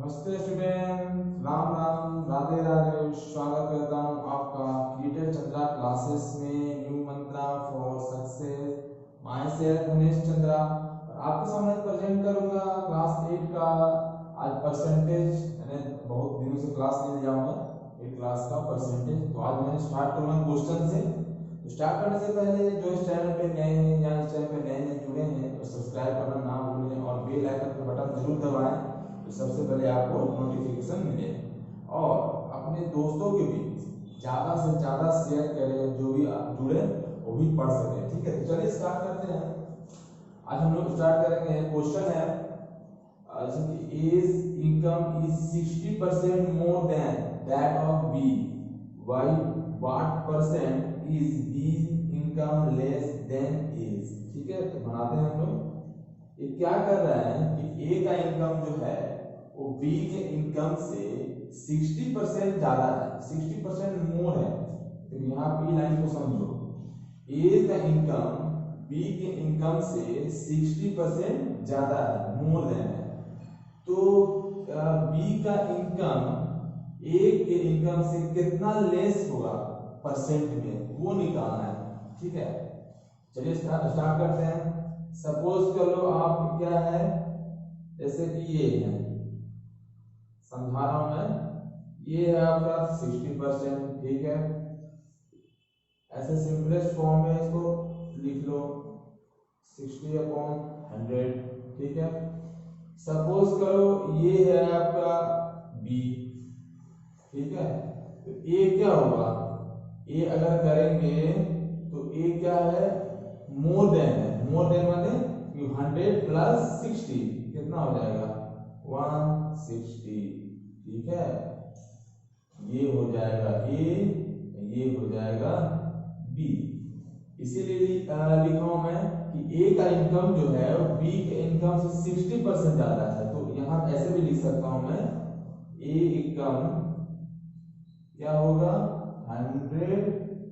नमस्ते स्टूडेंट, राम राम, राधे राधे। स्वागत करता हूँ आपका क्रिएटर चंद्रा क्लासेस में। New Mantra for success. My self Ganesh Chandra और आपके सामने प्रेजेंट करूंगा क्लास 8 का आज परसेंटेज। मैंने बहुत दिनों से क्लास नहीं लिया हूँ एक क्लास का परसेंटेज, तो आज मैंने स्टार्ट करूंगा क्वेश्चन से। तो स्टार्ट करने से पहले जो इस चैनल पे नए हैं या इस चैनल पे नए जुड़े हैं तो सब्सक्राइब करना ना भूलें और बेल आइकन का बटन जरूर दबाएं, तो सबसे पहले आपको नोटिफिकेशन मिले। और अपने दोस्तों के बीच ज़्यादा से ज़्यादा शेयर करें, जो भी जुड़े वो भी पढ़ सके। ठीक है, तो चलिए स्टार्ट करते हैं। आज हम लोग स्टार्ट करेंगे। क्वेश्चन है जैसे कि is income is 60% more than that of B, why what percent is B income less than is. ठीक है, तो बनाते हैं हम लोग। ये क्या कर रहा है कि ए का इनकम जो है वो बी के इनकम से 60% ज्यादा है, 60% मोर है। तो यहाँ बी लाइन को समझो, ए का इनकम बी के इनकम से 60% ज्यादा है, मोर देन है। तो बी का इनकम ए के इनकम से कितना लेस होगा परसेंट में, वो निकालना है। ठीक है, चलिए स्टार्ट करते हैं। सपोज करो आप क्या है, जैसे कि ये है, समझा रहा हूं मैं, ये है आपका 60%। ठीक है, ऐसे सिंपलेस्ट फॉर्म में इसको लिख लो 60/100। ठीक है, सपोज करो ये है आपका बी। ठीक है, तो ए क्या होगा, ए अगर करेंगे तो ए क्या है, मोर देन है। मोर देन माने 100 प्लस 60 कितना हो जाएगा, 160। ठीक है, ये हो जाएगा ए, ये हो जाएगा बी। इसीलिए लिखा हूं मैं कि ए का इनकम जो है वो बी के इनकम से 60% ज्यादा है। तो यहां ऐसे भी लिख सकता हूं मैं, ए इनकम क्या होगा, 100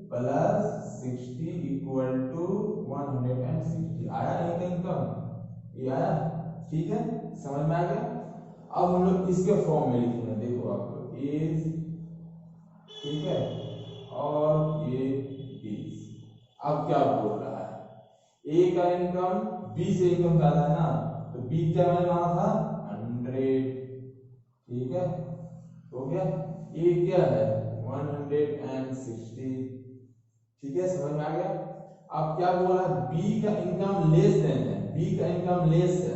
प्लस 60 इक्वल टू 160। आया ए का इनकम, ये आया। ठीक है, समझ में आ गया। अब हम लोग इसके फॉर्म में लिखेंगे। देखो आपको एज, ठीक है, और ये इज। अब क्या बोल रहा है, ए का इनकम बी से इनकम ज्यादा है ना, तो बी क्या मैंने माना था 100। ठीक है, हो गया। ए क्या है 160। ठीक है, समझ में आ गया। अब क्या बोल रहा है, बी का इनकम लेस देन है, बी का इनकम लेस है,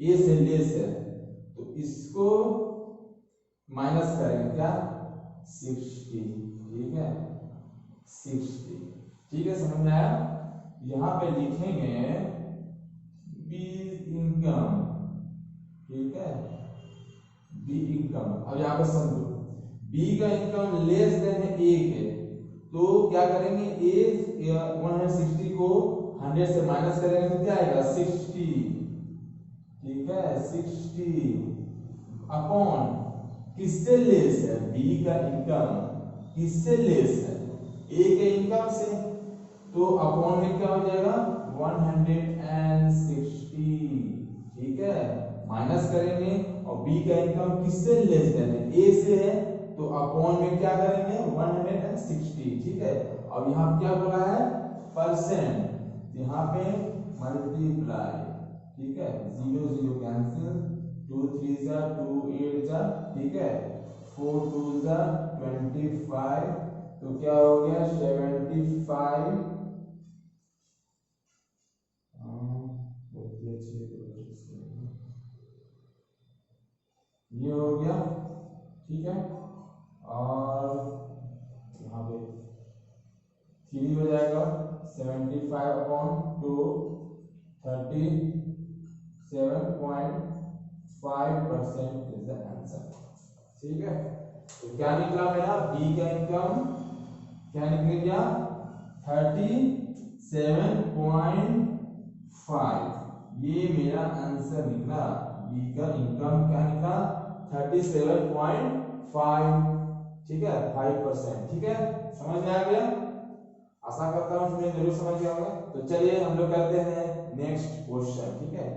ए से लेस है, तो इसको माइनस करेंगे क्या, 60। ठीक है, 60। ठीक है, समझ में आया। यहां पे लिखेंगे बी इनकम। ठीक है, बी इनकम। अब यहां पे समझो, बी का इनकम लेस देन है ए के, तो क्या करेंगे, ए 160 को 100 से माइनस करेंगे तो क्या आएगा 60। ठीक है, 60 अपॉन किससे लेस है, बी का इनकम किससे लेस है, ए के इनकम से, तो अपॉन में क्या हो जाएगा 160। ठीक है, माइनस करेंगे और बी का इनकम किससे लेस देन है, ए से है, तो अपॉन में क्या करेंगे 160। ठीक है, अब यहाँ क्या बोला है परसेंट, यहाँ पे मल्टीप्लाई। ठीक है, 0 0 कैंसिल, 2 3 जा 2 8 जा। ठीक है, 4 2 जा 25, तो क्या हो गया 75। ये हो गया। ठीक है, और यहाँ पे 3 हो जाएगा, 75/2 37.5% इज द आंसर। ठीक है, तो क्या निकला मेरा, बी का इनकम क्या निकल गया 37.5। ये मेरा आंसर निकला, बी का इनकम क्या निकला 37.5। ठीक है, 5%। ठीक है, समझ में आ गया। आशा करता हूं तुम्हें जरूर समझ गया होगा। तो चलिए हम लोग करते हैं नेक्स्ट क्वेश्चन। ठीक है,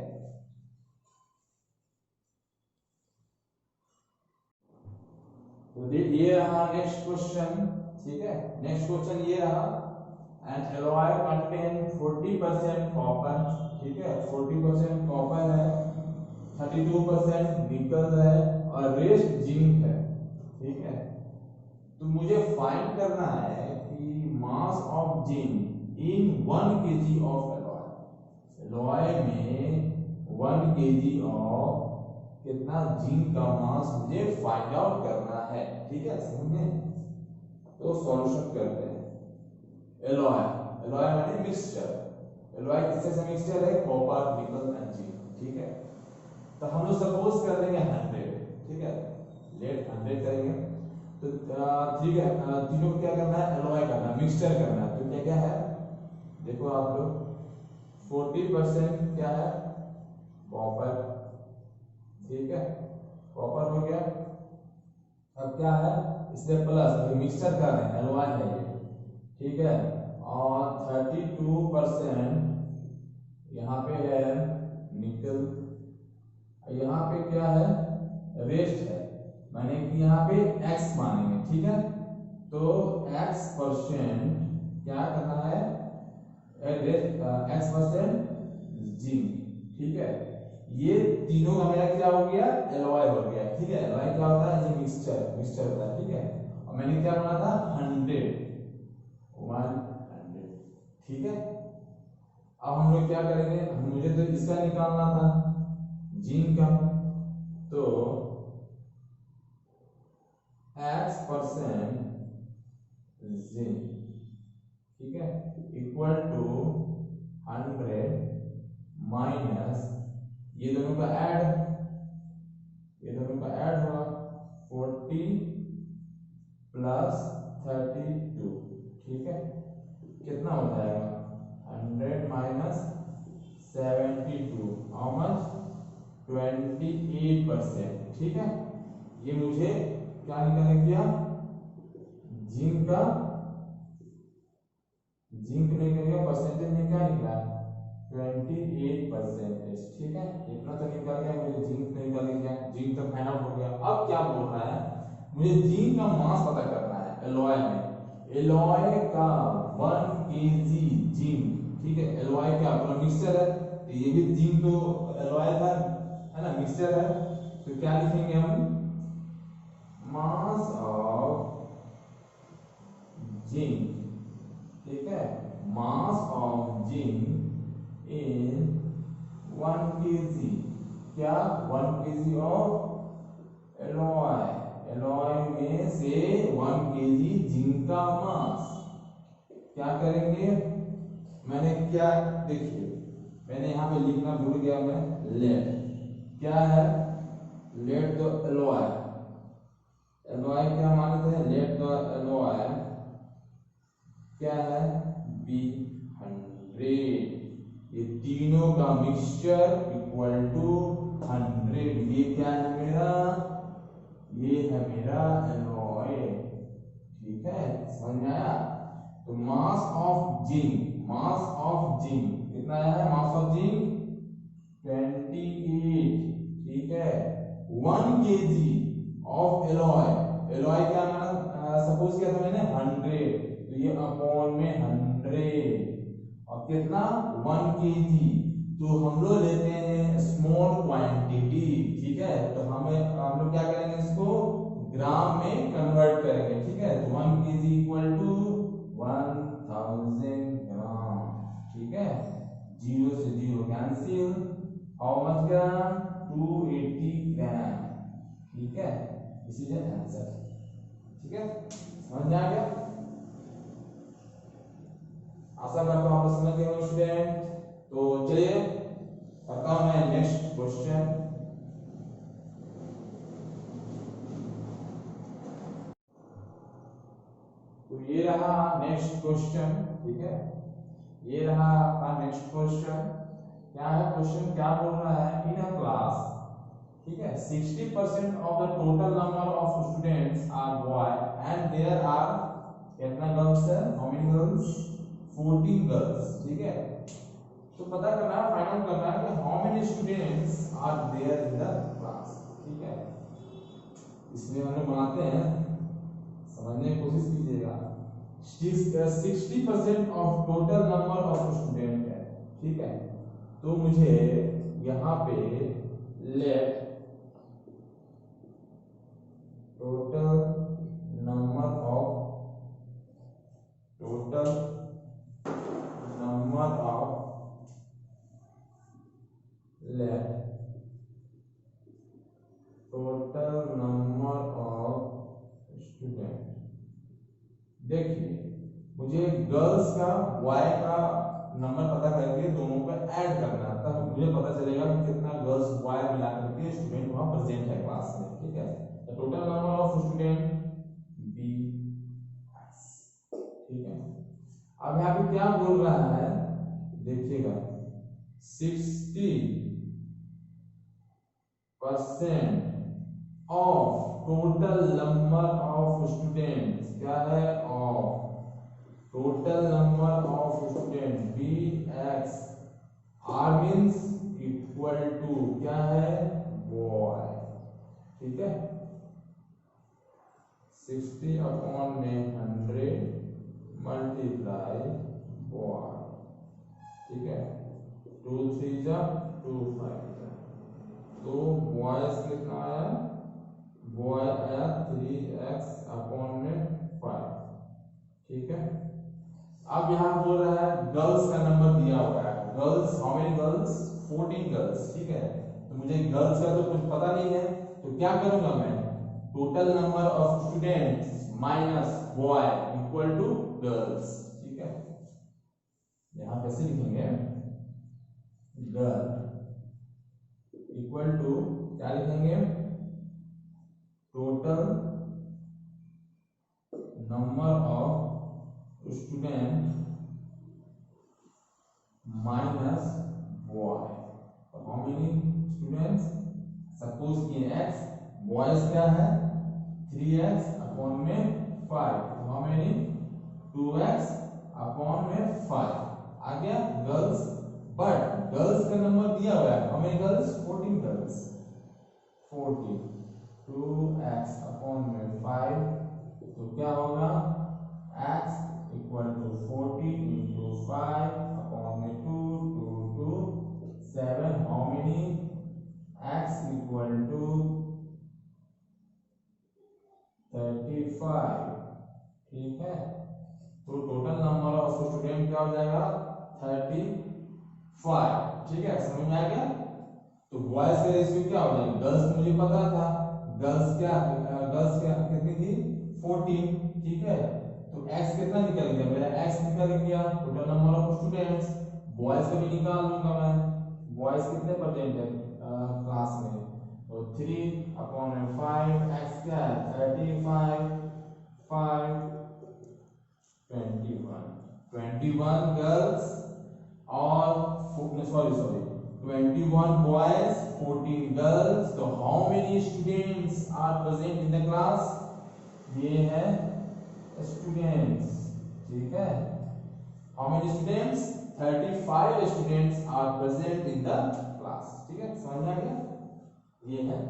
तो ये रहा नेक्स्ट क्वेश्चन, ठीक है। नेक्स्ट क्वेश्चन ये रहा, एन एलॉय कंटेन 40% कॉपर, ठीक है, 40% कॉपर है, 32% निकल है और रेस्ट जिंक है, ठीक है। तो मुझे फाइंड करना है कि mass of zinc in 1 kg of alloy, alloy में 1 kg ऑफ कितना जिंक का मास मुझे फाइंड आउट करना है, ठीक है, समझे। तो सॉल्यूशन करते हैं। एलॉय, एलॉय माने मिक्सचर, एलॉय किससे से मिक्सचर है, कॉपर, निकल एंड जिंक, ठीक है। तो हम लोग सपोज कर देंगे 100, ठीक है, लेट 100 करेंगे। तो ठीक है, तीनों को क्या करना है, एलॉय करना है, मिक्सचर करना है। तो क्या क्या है, देखो आप लोग, 40% क्या है, कॉपर, ठीक है, कॉपर हो गया। अब क्या है, इससे प्लस मिक्सचर कर रहे हैं, एलॉय है ये, ठीक है, और 32% यहाँ पे है निकल, यहाँ पे क्या है, रेस्ट है, माने कि यहाँ पे x मानेंगे, ठीक है। तो x% क्या करना है, x% जिंक, ठीक है। ये तीनों का मेरा क्या हो गया, एलॉय हो गया, ठीक है। एलॉय क्या होता है, ये मिक्सचर, मिक्सचर होता है, ठीक है। और मैंने क्या बोला था, 100, ठीक है। अब हम लोग क्या करेंगे, मुझे तो इसका निकालना था, जिंक का। तो x% जिंक, ठीक है, इक्वल टू 100 माइनस ये दोनों का ऐड, ये दोनों का ऐड हुआ 40 प्लस 32, ठीक है। कितना हो जाएगा, 100 माइनस 72, हाउ मच, 28%, ठीक है। ये मुझे क्या निकालने किया, जिंक का, जिंक निकलेगा, परसेंटेज में क्या निकला, 28%, ठीक है। इतना तो निकल गया, मुझे जिंक निकल गया, जिंक तो फाइंड आउट हो गया। अब क्या बोल रहा है, मुझे जिंक का मास पता करना है एलॉय में, एलॉय का 1 kg जिंक, ठीक है। एलॉय क्या पूरा मिक्सचर है, तो ये भी जिंक तो एलॉय था, है ना, मिक्सचर है। तो क्या लिखेंगे हम, मास ऑफ जिंक, ठीक है, mass of zinc in 1 kg, क्या 1 kg ऑफ एलॉय, एलॉय में से 1 kg जिंक का मास। क्या करेंगे, मैंने क्या, देखिए मैंने यहाँ पे लिखना भूल गया मैं, लेड क्या है, लेड द एलॉय, एलॉय क्या मानते हैं, लेड द एलॉय क्या है, B100, ये तीनों का मिक्सचर इक्वल टू 100, ये क्या है मेरा, ये है मेरा एलॉय, ठीक है, समझ में आया। तो mass of zinc, mass of zinc कितना है, मास ऑफ जिंक 28, ठीक है। 1 kg ऑफ एलॉय, एलॉय क्या माना, सपोज किया था मैंने 100, तो ये अपॉन में 100, और कितना 1 kg, तो हम लोग लेते हैं स्मॉल क्वांटिटी, ठीक है। तो हम लोग क्या करेंगे, इसको ग्राम में कन्वर्ट करेंगे, ठीक है। तो 1 kg इक्वल टू 1000 ग्राम, ठीक है, 0 से 0 कैंसिल, हाउ मच ग्राम, 280 ग्राम, ठीक है, इसी है आंसर, ठीक है, समझ में आ गया। आशा करता हूं आप समझ गए हो स्टूडेंट। तो चलिए करता हूं मैं नेक्स्ट क्वेश्चन। तो ये रहा नेक्स्ट क्वेश्चन, ठीक है, ये रहा आपका नेक्स्ट क्वेश्चन। क्या है क्वेश्चन, क्या बोल रहा है, इन अ क्लास, ठीक है, 60% of the total number of students are boy and there are कितना गर्ल्स है, हाउ मेनी गर्ल्स, 14 गर्ल्स, ठीक है। तो पता करना है, फाइंड आउट करना है कि how many students are there in the class, ठीक है। इसमें हम लोग बनाते हैं समझने की कोशिश कीजिएगा। 60% of total number of student है, ठीक है। तो मुझे यहाँ पे let total number of let total number of student। देखिए मुझे गर्ल्स का बॉय का नंबर पता करके दोनों को ऐड करना है, तब मुझे पता चलेगा कि कितना गर्ल्स बॉय मिला करके स्टूडेंट वहां प्रेजेंट है क्लास में, ठीक है। तो total number of student B, ठीक है। अब यहाँ पे क्या बोल रहा है देखिएगा, 60% of total number of students, क्या है of total number of student B X, are means equal to क्या है बॉय, ठीक है। 60 अपॉन में 100 मल्टीप्लाई बॉय, ठीक है। 2 3 जा 2 5 जा, तो बॉयज कितना आया, बॉय आया 3x अपॉन में 5, ठीक है। अब यहाँ बोल रहा है गर्ल्स का नंबर दिया हुआ है, girls how many girls, 14 girls, ठीक है। तो मुझे गर्ल्स का तो कुछ पता नहीं है, तो क्या करूंगा मैं, total number of students minus boy equal to girls, ठीक है। यहां कैसे लिखेंगे, गर्ल इक्वल टू क्या लिखेंगे, total number of student minus boy, तो हाउ मेनी स्टूडेंट्स, सपोज ये x, बॉयज क्या है 3x अपॉन में 5, तो हाउ मेनी 2x अपॉन में 5 आ गया। गर्ल्स, बट गर्ल्स का नंबर दिया हुआ है, how many girls 14 girls, 14 2x upon में 5, तो क्या होगा x equal to 14 into 5 upon में 2 2 2 7, how many x equal to 35, ठीक है। तो टोटल नंबर ऑफ स्टूडेंट क्या हो जाएगा 35, ठीक है, समझ में आ गया। तो बॉयज का रेशियो क्या हो जाएगा, गर्ल्स मुझे पता था, गर्ल्स क्या कितनी थी 14, ठीक है। तो x कितना निकल गया मेरा, x निकल गया total number of students, boys का भी निकाल लूंगा मैं, बॉयज कितने परसेंट है क्लास में, तो 3 अपॉन में 5, x क्या है 35 5 21 गर्ल्स और सॉरी 21 बॉयज 14 गर्ल्स, तो how many students are present in the class, ये है स्टूडेंट्स, ठीक है। How many students 35 students are present in the class, ठीक है, समझ में आ गया, ये है।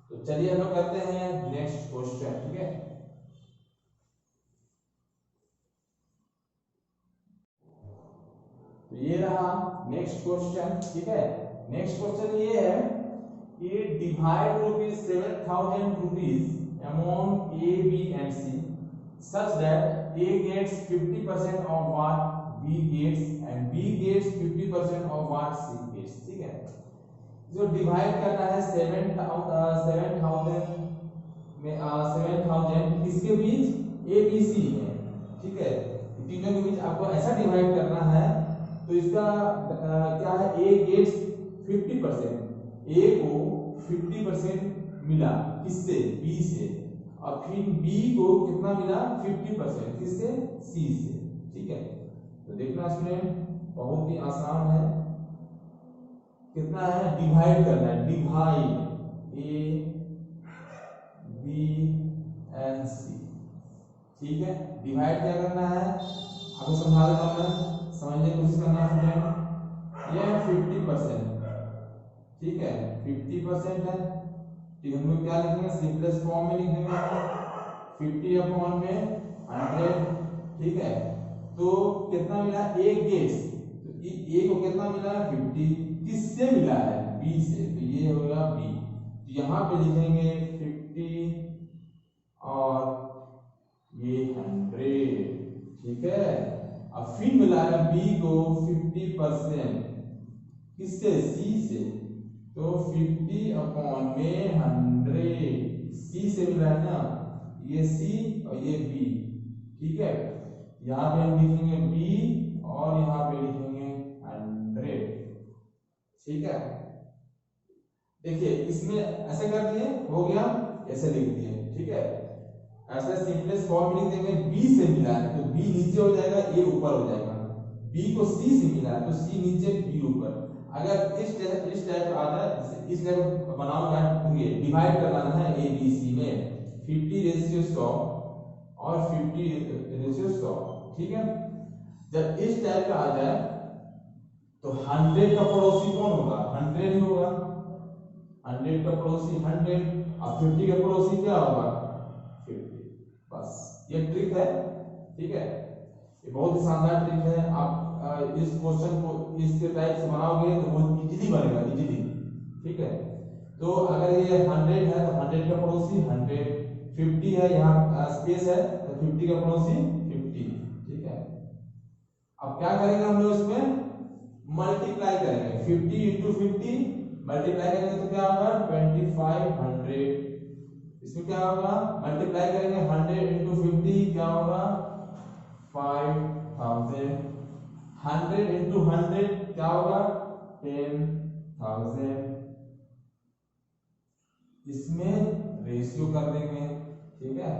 तो चलिए हम लोग करते हैं नेक्स्ट क्वेश्चन, ठीक है। तो ये रहा नेक्स्ट क्वेश्चन, ठीक है। नेक्स्ट क्वेश्चन ये है कि divide ₹7,000 among A, B and C such that A gets 50% of what B gets and B gets 50% of what C gets, ठीक है। जो डिवाइड करना है 7,000 में 7,000 किसके बीच, A B C है, ठीक है। तीनों के बीच आपको ऐसा डिवाइड करना है, तो इसका क्या है, A गेट्स 50%, A को 50% मिला किससे, B से, और फिर B को कितना मिला 50% किससे, C से, ठीक है। तो देखना स्टूडेंट बहुत ही आसान है, कितना है डिवाइड करना है, divide A B and C, ठीक है। डिवाइड क्या करना है आपको समझा देता हूं मैं, समझने की कोशिश करना स्टूडेंट। ये 50%, ठीक है 50% है, ठीक, हम लोग क्या लिखेंगे सिंपलेस्ट फॉर्म में लिख देंगे, 50 अपॉन में 100, ठीक है। तो कितना मिला, एक गेस, तो ए को कितना मिला, 50, किससे मिला है, बी से, तो ये होगा बी। तो यहाँ पे लिखेंगे 50 और ये 100, ठीक है। अब फिर मिला है बी को 50% किससे, सी से, तो 50 अपॉन में 100 सी से मिला है ना, ये सी और ये बी, ठीक है। यहाँ पे हम लिखेंगे बी और यहाँ पे लिखेंगे 100, ठीक है। देखिए इसमें ऐसे कर दिए, हो गया, ऐसे लिख दिए, ठीक है। ऐसे सिंपलेस्ट फॉर्म लिख देंगे, बी से मिला है तो बी नीचे हो जाएगा, ए ऊपर हो जाएगा। बी को सी से मिला है तो सी नीचे, बी ऊपर। अगर इस टाइप आ जाए, इस टाइप बनाऊंगा, डिवाइड करना है ए बी सी में, 50:100 और 50:100, ठीक है। जब इस टाइप का आ जाए तो 100 का पड़ोसी कौन होगा, 100 ही होगा। 100 का पड़ोसी 100 और 50 का पड़ोसी क्या होगा, 50। बस ये ट्रिक है, ठीक है। ये बहुत ही शानदार ट्रिक है। आप इस क्वेश्चन को इस टाइप से बनाओगे तो बहुत इजीली बनेगा, इजीली, ठीक है। तो अगर ये 100 है तो 100 का पड़ोसी 100, 50 है, यहाँ स्पेस है तो 50 का पड़ोसी 50, ठीक है। अब क्या करेंगे हम लोग, इसमें मल्टीप्लाई करेंगे, 50 इंटू 50 मल्टीप्लाई करेंगे तो क्या होगा, 2500। इसमें क्या होगा, मल्टीप्लाई करेंगे 100 इंटू 50 क्या होगा, 5000। 100 इंटू 100 क्या होगा, 10,000। इसमें रेशियो कर देंगे, ठीक है।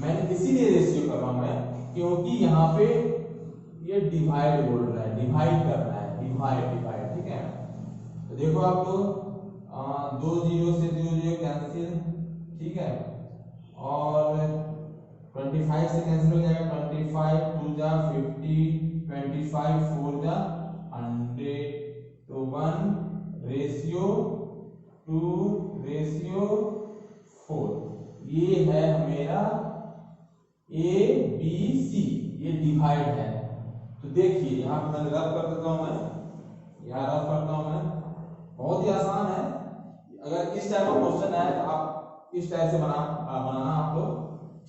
मैंने इसीलिए रेशियो कर रहा हूं मैं, क्योंकि यहाँ पे ये डिवाइड बोल रहा है, डिवाइड कर रहा है, डिवाइड, ठीक है। तो देखो आप लोग, 2 0 से 2 0 कैंसिल, ठीक है। और 25 से कैंसिल हो जाएगा, 25 2 जा 50, 25 4 जा 100, तो 1:2:4। ये है मेरा ए बी सी, ये डिवाइड है। तो देखिए यहाँ पे मैं रफ कर देता हूं, मैं यहाँ रफ करता हूं मैं, बहुत ही आसान है। अगर इस टाइप का क्वेश्चन है तो आप इस टाइप से बनाना आप लोग,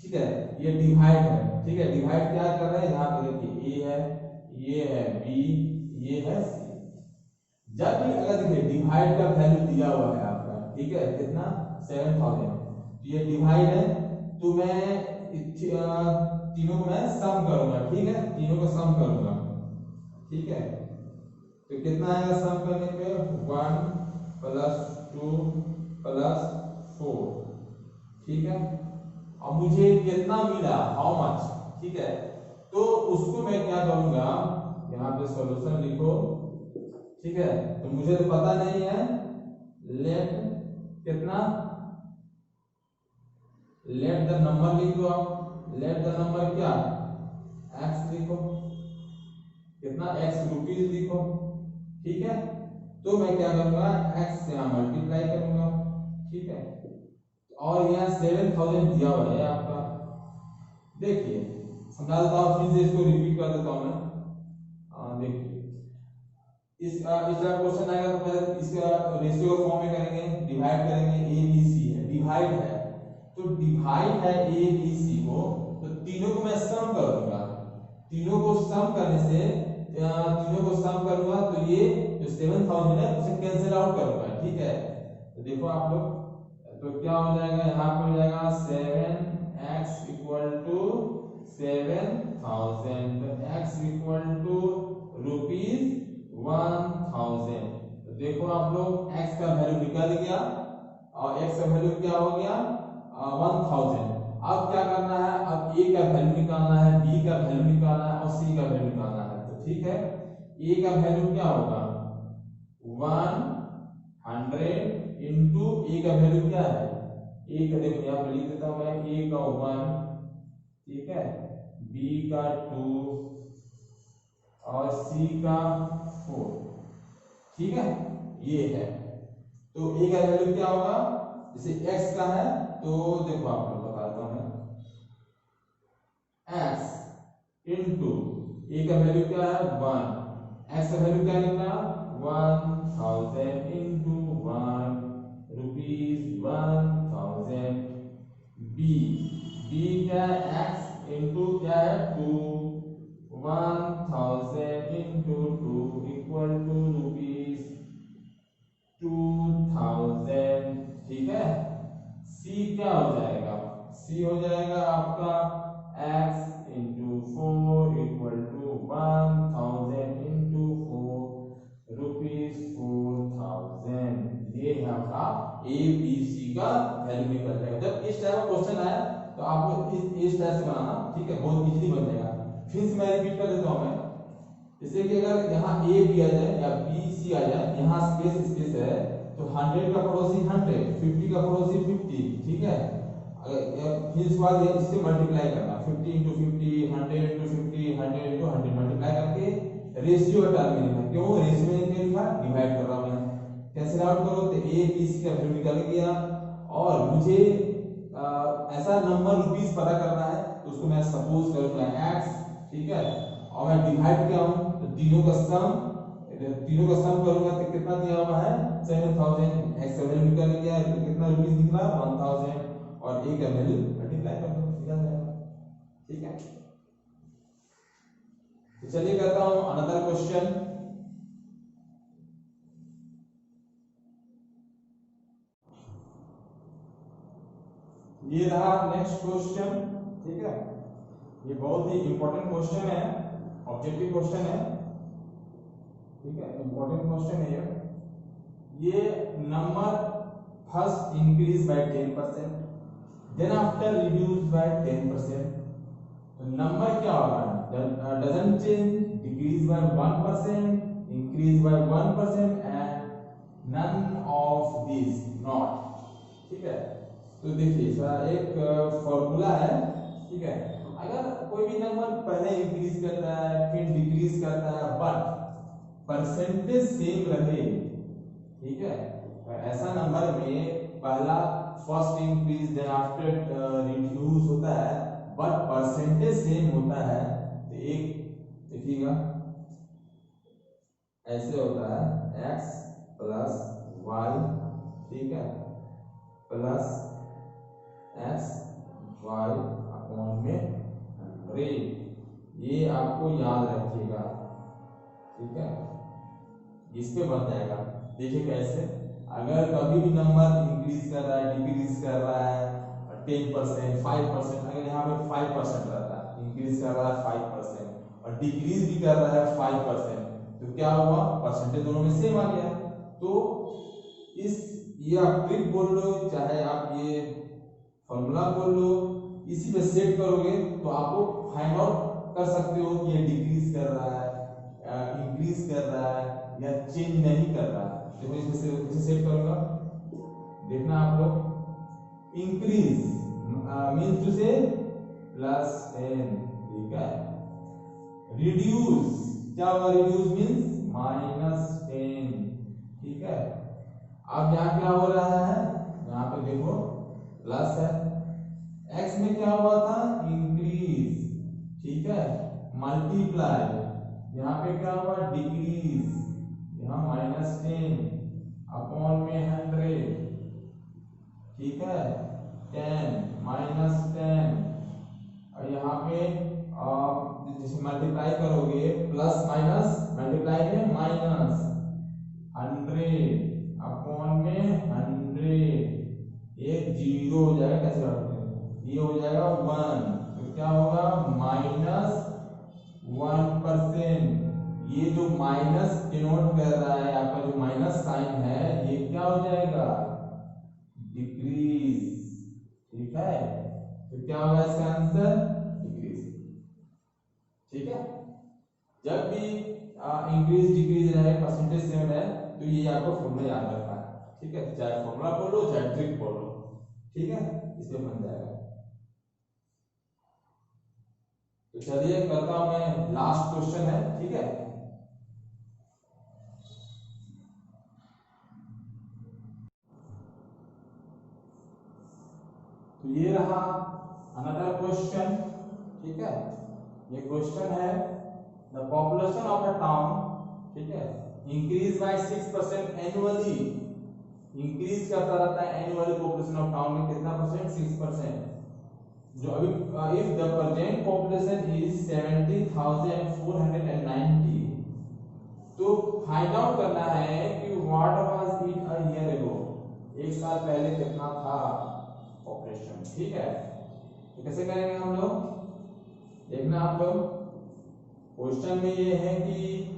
ठीक है। ये डिवाइड है, ठीक है। डिवाइड क्या कर रहे हैं, यहाँ पे देखिए ए है, ये है बी, ये है सी। जब भी अगर देखिए डिवाइड का वैल्यू दिया हुआ है आपका, ठीक है, कितना, 7000, तो ये डिवाइड है, तो मैं तीनों को मैं सम करूंगा, ठीक है, तीनों को सम करूंगा, ठीक है। तो कितना आएगा सम करने पे, 1 + 2 + 4, ठीक है। अब मुझे कितना मिला, हाउ मच, ठीक है। तो उसको मैं क्या करूंगा, यहाँ पे सॉल्यूशन लिखो, ठीक है। तो मुझे तो पता नहीं है, लेट कितना, लेट द नंबर लिख दो आप, लेट द नंबर क्या, x लिखो, कितना, x रुपीज लिखो, ठीक है। तो मैं क्या करूंगा, x से यहां मल्टीप्लाई करूंगा, ठीक है। और यहाँ 7000 दिया हुआ है आपका, देखिए समझा देता हूं, फिर से इसको रिपीट कर देता हूं मैं। देखिए इस क्वेश्चन आएगा तो पहले इसका रेशियो फॉर्म में करेंगे, डिवाइड करेंगे, ए बी सी है, डिवाइड है, तो डिवाइड है ए बी सी को, तो तीनों को मैं सम करूंगा, तीनों को सम करने से, तीनों को सम करूंगा तो ये जो 7000 है उसे कैंसिल आउट करूंगा, ठीक है। तो देखो आप लोग, तो क्या हो जाएगा, यहाँ पे हो जाएगा 7x = 7000, तो x = ₹1000। तो देखो आप लोग, x का वैल्यू निकल गया और x का वैल्यू क्या हो गया, 1000। अब क्या करना है, अब a का वैल्यू निकालना है, b का वैल्यू निकालना है और c का वैल्यू निकालना है। तो ठीक है, a का वैल्यू क्या होगा, 100 इंटू a का वैल्यू क्या है, a का देखो यहाँ पे लिख देता हूँ मैं, a का 1, ठीक है, b का 2 और c का 4, ठीक है, ये है। तो a का वैल्यू क्या होगा, जैसे x का है तो देखो आपको बताता हूं मैं, x इंटू a का वैल्यू क्या है 1, x का वैल्यू क्या निकला 1000 इंटू 1 रुपीज 1000, b क्या है x इंटू क्या है 2, 1000 इंटू 2 इक्वल टू रुपीज 2000, ठीक है। c क्या हो जाएगा, c हो जाएगा आपका x into 4 equal to 1000 into 4 rupees 4000। ये है आपका ए बी सी का वैल्यू निकल जाएगा। जब इस टाइप का क्वेश्चन आए तो आपको इस टाइप से बनाना, ठीक है, बहुत इजीली बन जाएगा। फिर से मैं रिपीट कर देता हूं मैं, जैसे कि अगर यहाँ ए भी आ जाए या बी सी आ जाए, यहाँ स्पेस है तो 100 का पड़ोसी 100, 50 का पड़ोसी 50, ठीक है। अगर फिर इसके बाद इससे मल्टीप्लाई करना 50 इंटू 50, 100 इंटू 50, 100 इंटू 100 मल्टीप्लाई करके रेशियो का टर्म में लिखा। क्यों रेशियो में क्यों लिखा, डिवाइड कर रहा हूं मैं। कैंसिल आउट करो तो ए बी सी का वैल्यू निकल गया, और मुझे ऐसा नंबर रुपीस पता करना है तो उसको मैं सपोज करूंगा x, ठीक है, और मैं डिवाइड किया हूं तो तीनों का सम करूंगा तो कितना दिया हुआ है 7000, x का वैल्यू निकल गया तो कितना रुपीस निकला 1000, और a का वैल्यू मल्टीप्लाई कर दो निकल जाएगा, ठीक है। तो चलिए करता हूं अनदर क्वेश्चन। ये रहा नेक्स्ट क्वेश्चन, ठीक है। ये बहुत ही इंपॉर्टेंट क्वेश्चन है, ऑब्जेक्टिव क्वेश्चन है, ठीक है, इंपॉर्टेंट क्वेश्चन है ये number first increase by 10%, then after reduce by 10%, तो नंबर क्या होगा, doesn't change, decrease by 1%, increase by 1% and none of this not, ठीक है। तो देखिए इसका एक फॉर्मूला है, ठीक है। अगर कोई भी नंबर पहले इंक्रीज करता है फिर डिक्रीज करता है बट परसेंटेज सेम रहे, ठीक है, ऐसा नंबर में पहला first increase then after reduce होता है बट परसेंटेज सेम होता है, तो एक देखिएगा ऐसे होता है x प्लस y, ठीक है, प्लस x y अपॉन में 100, ये आपको याद रखिएगा, ठीक है। इस पे बन जाएगा, देखिए कैसे, अगर कभी भी नंबर इंक्रीज कर रहा है डिक्रीज कर रहा है 10%, 5%, अगर यहाँ पे 5% रहता है, इंक्रीज कर रहा है 5% और डिक्रीज भी कर रहा है 5%, तो क्या हुआ, परसेंटेज दोनों में सेम आ गया। तो इस ये आप ट्रिक बोल लो चाहे आप ये फॉर्मूला बोल लो, इसी पे सेट करोगे तो आपको फाइंड आउट कर सकते हो कि ये डिक्रीज कर रहा है, इंक्रीज कर रहा है या चेंज नहीं कर रहा है। देखो इसमें से इसे सेट करूंगा, देखना आप लोग, इंक्रीज मींस टू से +10, ठीक है। रिड्यूस क्या होगा, रिड्यूस मींस -10, ठीक है। अब यहाँ क्या हो रहा है, यहाँ पे देखो प्लस है, x में क्या हुआ था इंक्रीज, ठीक है, मल्टीप्लाई, यहाँ पे क्या हुआ डिक्रीज, यहाँ -10 अपॉन में 100, ठीक है, 10 -10, और यहाँ पे जैसे मल्टीप्लाई करोगे प्लस माइनस, मल्टीप्लाई में माइनस 100 अपॉन में 100, ये 0 हो जाएगा, कैसे करते हैं, ये हो जाएगा 1, तो क्या होगा -1%। ये जो माइनस डिनोट कर रहा है आपका जो माइनस साइन है, ये क्या हो जाएगा डिक्रीज, ठीक है। तो क्या होगा इसका आंसर डिक्रीज, ठीक है। जब भी इंक्रीज डिक्रीज रहे परसेंटेज सेम रहे तो ये आपको फॉर्मूला याद रखना है, ठीक है, चाहे फॉर्मूला बोलो चाहे ट्रिक बोलो, ठीक है, इससे बन जाएगा। तो चलिए करता हूं मैं, लास्ट क्वेश्चन है, ठीक है। ये रहा अनदर क्वेश्चन, ठीक है। ये क्वेश्चन है the population of a town, ठीक है, इंक्रीज बाय 6% एनुअली, इंक्रीज करता रहता है एनुअली पॉपुलेशन ऑफ टाउन में कितना परसेंट, 6%। जो अभी if the present population is 70,490, तो फाइंड आउट करना है कि what was it a year ago, एक साल पहले कितना था पॉपुलेशन, ठीक है। तो कैसे करेंगे हम लोग, देखना आप लोग, क्वेश्चन में ये है कि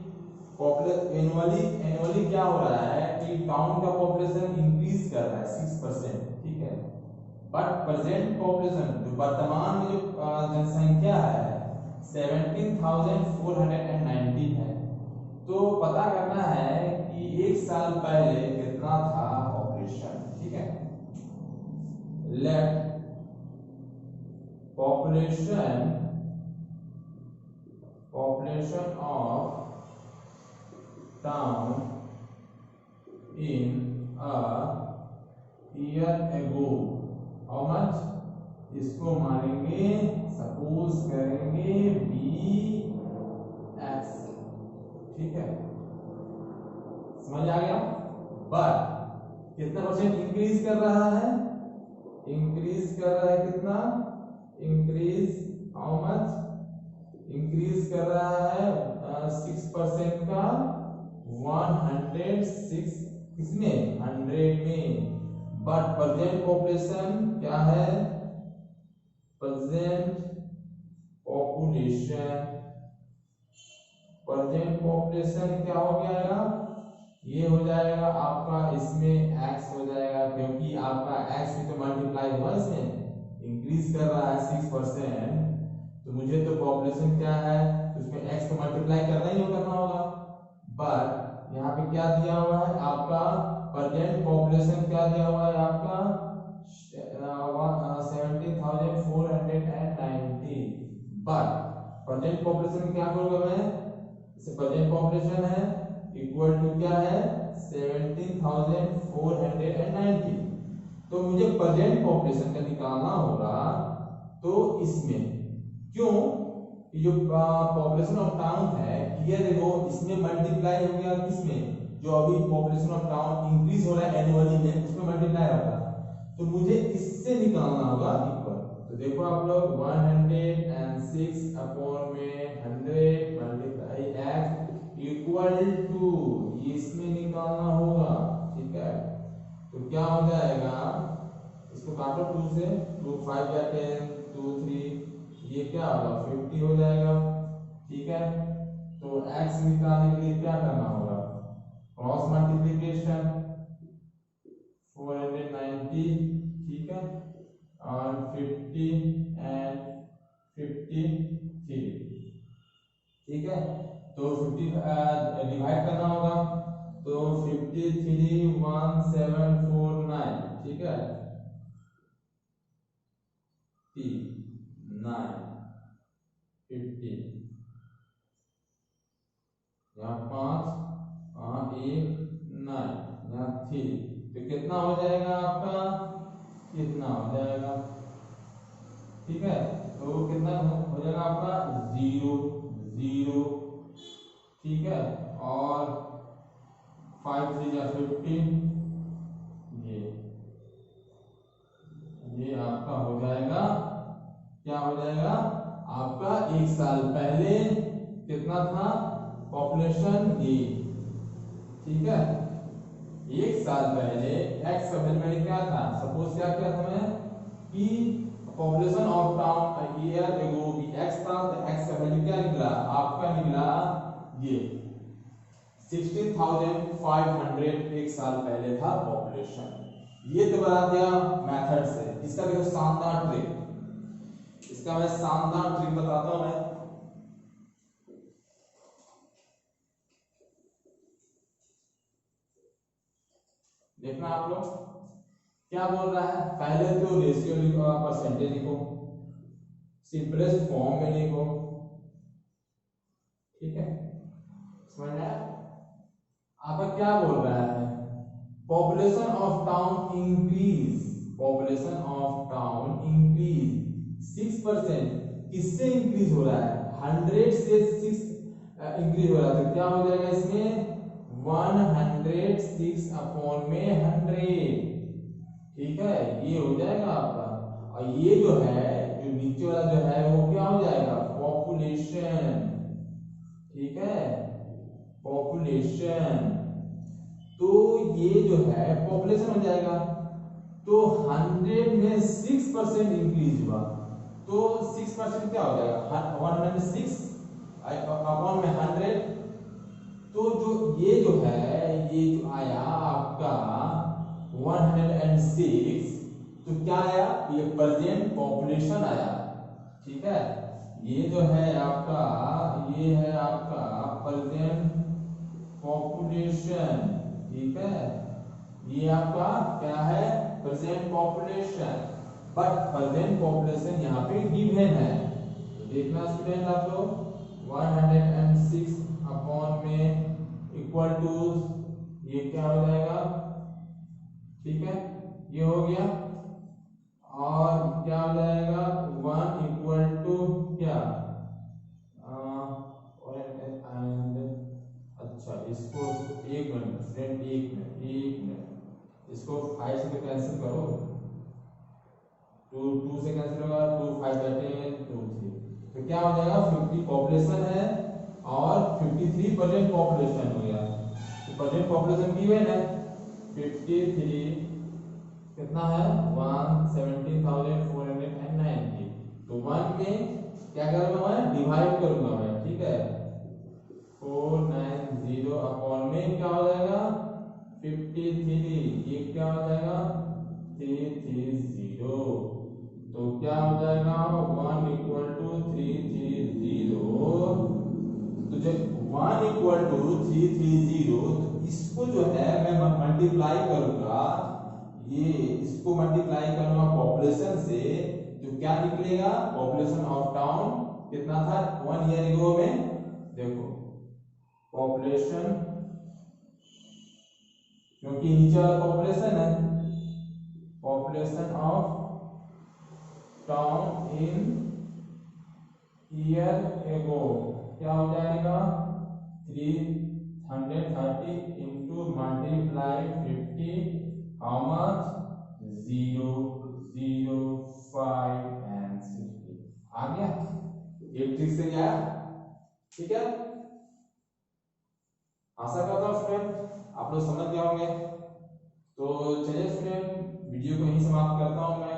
एनुअली क्या हो रहा है कि टाउन का पॉपुलेशन इंक्रीज कर रहा है 6%, ठीक है। बट प्रेजेंट पॉपुलेशन, जो वर्तमान में जो जनसंख्या है 17,490 है, तो पता करना है कि एक साल पहले कितना था पॉपुलेशन, ठीक है। Let population of town in a year ago, how much, इसको मानेंगे, सपोज करेंगे bx, ठीक है, समझ आ गया। बट कितना परसेंट इंक्रीज कर रहा है, इंक्रीज कर रहा है कितना, इंक्रीज हाउ मच, इंक्रीज कर रहा है 6% का 106, किसमें, 100 में। बट प्रेजेंट पॉपुलेशन क्या है, प्रेजेंट पॉपुलेशन क्या हो जाएगा, ये हो जाएगा आपका, इसमें x हो जाएगा, क्योंकि आपका x भी तो मल्टीप्लाई हुआ इसमें, इंक्रीज कर रहा है 6%, तो मुझे तो पॉपुलेशन क्या है, तो उसमें x को मल्टीप्लाई करना होगा। बट यहाँ पे क्या दिया हुआ है आपका, प्रेजेंट पॉपुलेशन क्या दिया हुआ है आपका 17,490, बट प्रेजेंट पॉपुलेशन क्या करूंगा मैं, इसे प्रेजेंट पॉपुलेशन है इक्वल टू क्या है 17,490, तो मुझे प्रेजेंट पॉपुलेशन का निकालना होगा। तो इसमें क्यों, जो पॉपुलेशन ऑफ टाउन है ईयर अगो, इसमें मल्टीप्लाई हो गया किसमें, जो अभी पॉपुलेशन ऑफ टाउन इंक्रीज हो रहा है एनुअली में, उसमें मल्टीप्लाई होगा, तो मुझे इससे निकालना होगा इक्वल। तो देखो आप लोग 106 अपॉन में 100 मल्टीप्लाई x इक्वल टू, इसमें निकालना होगा, ठीक है। तो क्या हो जाएगा, इसको काटो 2 से, 2 5 या 10 2 3, ये क्या होगा 50 हो जाएगा, ठीक है। तो x निकालने के लिए क्या करना होगा, क्रॉस मल्टीप्लिकेशन 490, ठीक है, और 50 एंड 53, ठीक है। तो 50 डिवाइड करना होगा, तो 531749, ठीक है, 9 50, यहाँ 5 1 9, यहाँ 3, तो कितना हो जाएगा आपका, कितना हो जाएगा, ठीक है। तो कितना हो जाएगा आपका 0 0, ठीक है, और 5 3 या 15, ये आपका हो जाएगा, क्या हो जाएगा आपका, एक साल पहले कितना था पॉपुलेशन ये, ठीक है। एक साल पहले x का वैल्यू मैंने क्या था, सपोज क्या किया था मैं कि population of town year ago भी x था, तो x का वैल्यू क्या निकला आपका, निकला ये 16,500, एक साल पहले था पॉपुलेशन। ये तो बता दिया मेथड से। इसका देखो शानदार ट्रिक, इसका मैं शानदार ट्रिक बताता हूं मैं। देखना आप लोग क्या बोल रहा है, पहले तो रेशियो लिखो, परसेंटेज लिखो, सिंपलेस्ट फॉर्म में लिखो, ठीक है, समझ में आया। आपका क्या बोल रहा है, population of town increase population of town increase 6%। किससे इंक्रीज हो रहा है? 100 से 6 इंक्रीज हो रहा है, तो क्या हो जाएगा इसमें? 106 अपॉन में 100। ठीक है, ये हो जाएगा आपका। और ये जो है, जो नीचे वाला जो है वो क्या हो जाएगा? पॉपुलेशन। ठीक है, पॉपुलेशन। तो ये जो है पॉपुलेशन हो जाएगा। तो 100 में 6% इंक्रीज हुआ, तो 6% क्या हो जाएगा? 106 अपॉन में 100। तो जो ये जो है, ये जो आया आपका 106, तो क्या आया? ये प्रेजेंट पॉपुलेशन आया। ठीक है, ये जो है आपका, ये है आपका प्रेजेंट पॉपुलेशन। ठीक है, ये आपका क्या है? Present population. But present population यहाँ पे गिवन है, तो देखना स्टूडेंट आप लोग, 106 अपॉन में इक्वल टू, ये क्या हो जाएगा? ठीक है, ये हो गया। और क्या हो जाएगा? 1 इक्वल टू क्या? अच्छा, इसको एक मिनट स्टूडेंट, एक मिनट, इसको 5 से कैंसिल करो। 2 से कैंसिल होगा, 2 5 13 2 3, तो क्या हो जाएगा? 50 पॉपुलेशन है और 53% पॉपुलेशन हो गया। तो प्रेजेंट पॉपुलेशन गिवन है 53, कितना है? 117,490। तो 1 में क्या करूंगा मैं? डिवाइड करूंगा मैं। ठीक है, 490 अपॉन में क्या हो जाएगा? 53। ये क्या हो जाएगा? 330। तो क्या हो जाएगा? 1 इक्वल टू 330। तो जब 1 इक्वल टू 330, तो इसको जो है मैं मल्टीप्लाई करूंगा, ये इसको मल्टीप्लाई करूंगा पॉपुलेशन से, तो क्या निकलेगा? पॉपुलेशन ऑफ टाउन कितना था 1 ईयर एगो में? देखो, पॉपुलेशन, क्योंकि नीचे वाला पॉपुलेशन है, population of town in year ago क्या हो जाएगा? 330 into multiply 50, how much? 0 0 5 and 60। आ गया? एक ट्रिक से गया। ठीक है, आशा करता हूं स्टूडेंट आप लोग समझ गए होंगे। तो चलिए स्टूडेंट, वीडियो को यहीं समाप्त करता हूं मैं।